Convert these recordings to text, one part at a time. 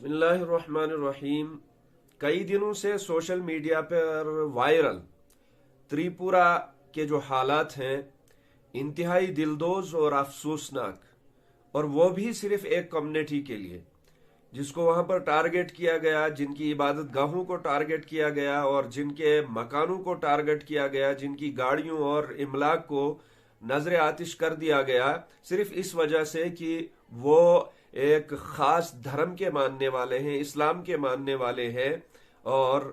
बिस्मिल्लाहिर्रहमानिर्रहीम। कई दिनों से सोशल मीडिया पर वायरल त्रिपुरा के जो हालात हैं इंतहाई दिलदोज और अफसोसनाक, और वो भी सिर्फ एक कम्युनिटी के लिए जिसको वहां पर टारगेट किया गया, जिनकी इबादत गाहों को टारगेट किया गया और जिनके मकानों को टारगेट किया गया, जिनकी गाड़ियों और इमलाक को नजर आतिश कर दिया गया, सिर्फ इस वजह से कि वो एक खास धर्म के मानने वाले हैं, इस्लाम के मानने वाले हैं और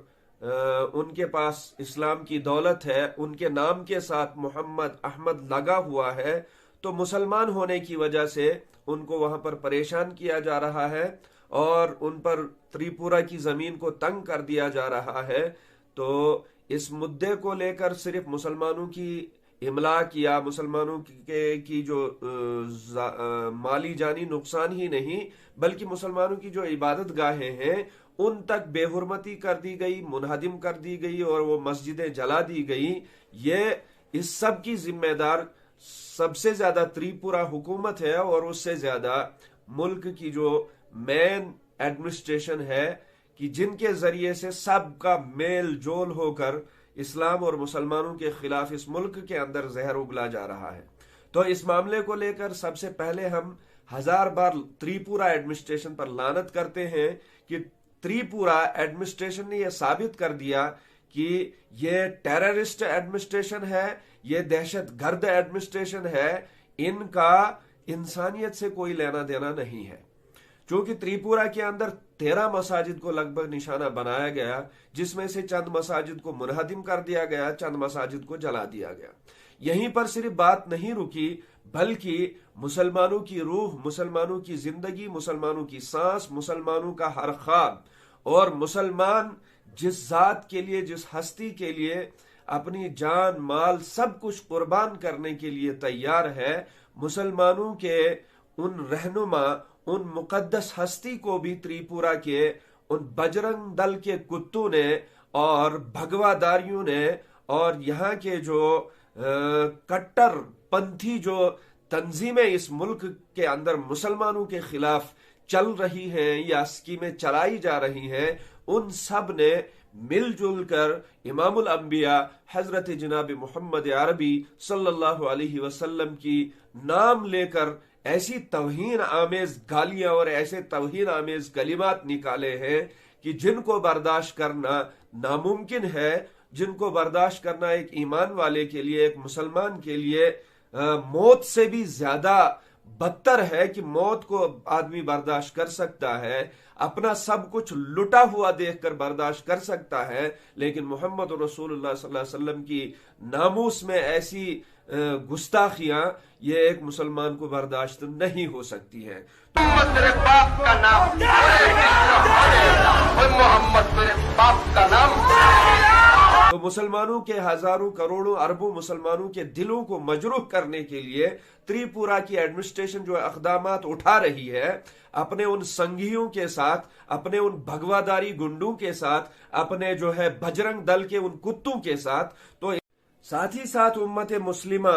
उनके पास इस्लाम की दौलत है, उनके नाम के साथ मोहम्मद अहमद लगा हुआ है, तो मुसलमान होने की वजह से उनको वहां पर परेशान किया जा रहा है और उन पर त्रिपुरा की जमीन को तंग कर दिया जा रहा है। तो इस मुद्दे को लेकर सिर्फ मुसलमानों की इमलाक या मुसलमानों की जो माली जानी नुकसान ही नहीं, बल्कि मुसलमानों की जो इबादत गाहें हैं उन तक बेहुरमती कर दी गई, मुनहदिम कर दी गई और वो मस्जिदें जला दी गई। ये इस सब की जिम्मेदार सबसे ज्यादा त्रिपुरा हुकूमत है और उससे ज्यादा मुल्क की जो मेन एडमिनिस्ट्रेशन है कि जिनके जरिए से सबका मेल जोल होकर इस्लाम और मुसलमानों के खिलाफ इस मुल्क के अंदर जहर उगला जा रहा है। तो इस मामले को लेकर सबसे पहले हम 1000 बार त्रिपुरा एडमिनिस्ट्रेशन पर लानत करते हैं कि त्रिपुरा एडमिनिस्ट्रेशन ने यह साबित कर दिया कि ये टेररिस्ट एडमिनिस्ट्रेशन है, ये दहशत गर्द एडमिनिस्ट्रेशन है, इनका इंसानियत से कोई लेना देना नहीं है। क्योंकि त्रिपुरा के अंदर 13 मसाजिद को लगभग निशाना बनाया गया, जिसमें से चंद मसाजिद को मुनहदिम कर दिया गया, चंद मसाजिद को जला दिया गया। यहीं पर सिर्फ बात नहीं रुकी, बल्कि मुसलमानों की रूह, मुसलमानों की जिंदगी, मुसलमानों की सांस, मुसलमानों का हर ख्वाब और मुसलमान जिस जात के लिए, जिस हस्ती के लिए अपनी जान माल सब कुछ कुर्बान करने के लिए तैयार है, मुसलमानों के उन रहनुमा, उन मुकद्दस हस्ती को भी त्रिपुरा के उन बजरंग दल के कुत्तों ने और भगवादारियों ने और यहाँ के जो कट्टर पंथी जो तंजीमें इस मुल्क के अंदर मुसलमानों के खिलाफ चल रही हैं या स्कीमें चलाई जा रही हैं, उन सब ने मिलजुल कर इमामुल अंबिया हजरत जनाब मोहम्मद अरबी सल्लल्लाहु अलैहि वसल्लम की नाम लेकर ऐसी तौहीन आमेज गालियां और ऐसे तौहीन आमेज कलिमात निकाले हैं कि जिनको बर्दाश्त करना नामुमकिन है, जिनको बर्दाश्त करना एक ईमान वाले के लिए, एक मुसलमान के लिए मौत से भी ज्यादा बदतर है कि मौत को आदमी बर्दाश्त कर सकता है, अपना सब कुछ लुटा हुआ देखकर बर्दाश्त कर सकता है, लेकिन मोहम्मद रसूलुल्लाह सल्लल्लाहु अलैहि वसल्लम की नामूस में ऐसी गुस्ताखियां ये एक मुसलमान को बर्दाश्त नहीं हो सकती है। तेरे बाप का नाम, मोहम्मद तेरे बाप का नाम। तो मुसलमानों के हजारों करोड़ों अरबों मुसलमानों के दिलों को मजरूह करने के लिए त्रिपुरा की एडमिनिस्ट्रेशन जो इक़दामात उठा रही है, अपने उन संघियों के साथ, अपने उन भगवादारी गुंडों के साथ, अपने जो है बजरंग दल के उन कुत्तों के साथ, तो साथ ही साथ उम्मत मुस्लिमा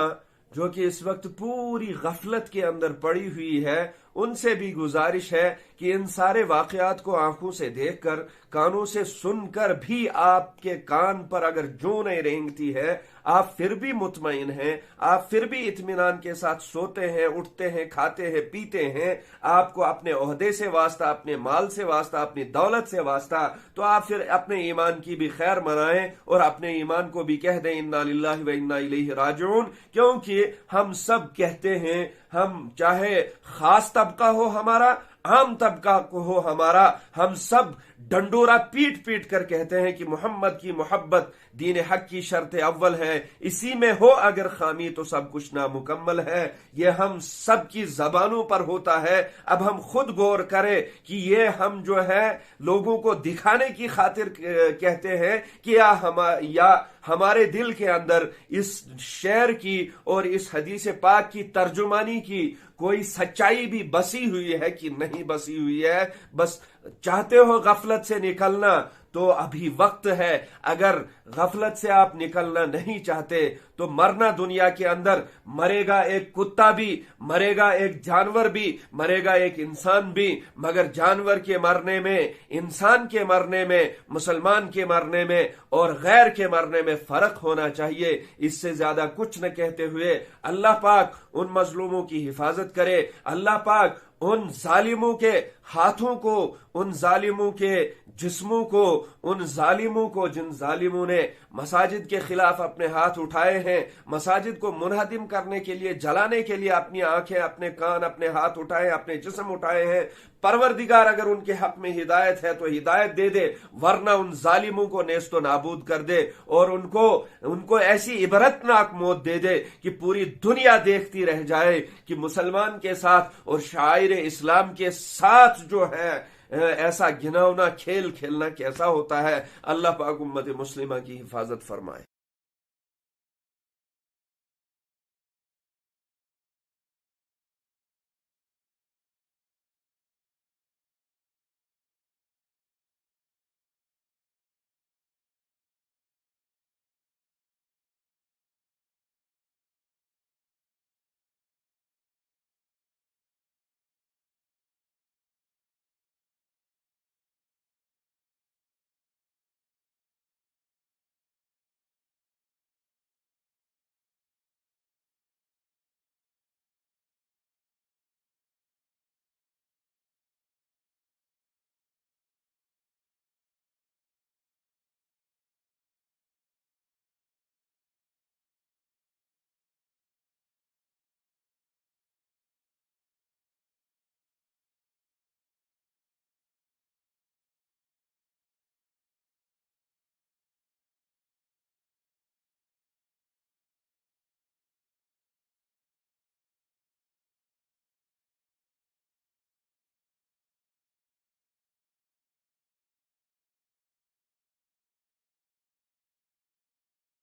जो कि इस वक्त पूरी गफलत के अंदर पड़ी हुई है, उनसे भी गुजारिश है कि इन सारे वाकयात को आंखों से देखकर, कानों से सुनकर भी आपके कान पर अगर जूं नहीं रेंगती है, आप फिर भी मुतमईन हैं, आप फिर भी इत्मीनान के साथ सोते हैं, उठते हैं, खाते हैं, पीते हैं, आपको अपने ओहदे से वास्ता, अपने माल से वास्ता, अपनी दौलत से वास्ता, तो आप फिर अपने ईमान की भी खैर मनाएं और अपने ईमान को भी कह दें इन्ना लिल्लाहि व इन्ना इलैहि राजिऊन। क्योंकि हम सब कहते हैं, हम चाहे खास तबका हो हमारा, आम तबका को हो हमारा, हम सब डंडोरा पीट पीट कर कहते हैं कि मोहम्मद की मोहब्बत दीन हक की शर्त अव्वल है, इसी में हो अगर खामी तो सब कुछ नामुकम्मल है। ये हम सब की जबानों पर होता है। अब हम खुद गौर करें कि ये हम जो है लोगों को दिखाने की खातिर कहते हैं कि या हमारे दिल के अंदर इस शेर की और इस हदीस पाक की तर्जुमानी की कोई सच्चाई भी बसी हुई है कि नहीं बसी हुई है। बस चाहते हो गफलत से निकलना تو ابھی وقت ہے. اگر غفلت سے آپ نکلنا نہیں چاہتے تو مرنا دنیا کے اندر مرے گا ایک کتا بھی, مرے گا ایک جانور بھی, مرے گا ایک انسان بھی, مگر جانور کے مرنے میں, انسان کے مرنے میں, مسلمان کے مرنے میں اور غیر کے مرنے میں فرق ہونا چاہیے. اس سے زیادہ کچھ نہ کہتے ہوئے اللہ پاک ان مظلوموں کی حفاظت کرے. اللہ پاک ان ظالموں کے ہاتھوں کو, ان ظالموں کے جسموں کو, ان ظالموں کو جن ظالموں نے مساجد کے خلاف اپنے ہاتھ اٹھائے ہیں, مساجد کو منہدم کرنے کے لیے, جلانے کے لیے اپنی آنکھیں, اپنے کان, اپنے ہاتھ اٹھائے, اپنے جسم اٹھائے ہیں, پروردگار اگر ان کے حق میں ہدایت ہے تو ہدایت دے دے, ورنہ ان ظالموں کو نیست و نابود کر دے اور ان کو ایسی عبرتناک موت دے دے کہ پوری دنیا دیکھتی رہ جائے کہ مسلمان کے ساتھ اور شاعر اسلام کے ساتھ جو ہے ایسا گھناؤنا کھیل کھیلنا کیسا ہوتا ہے. اللہ پاک امت مسلمہ کی حفاظت فرمائے.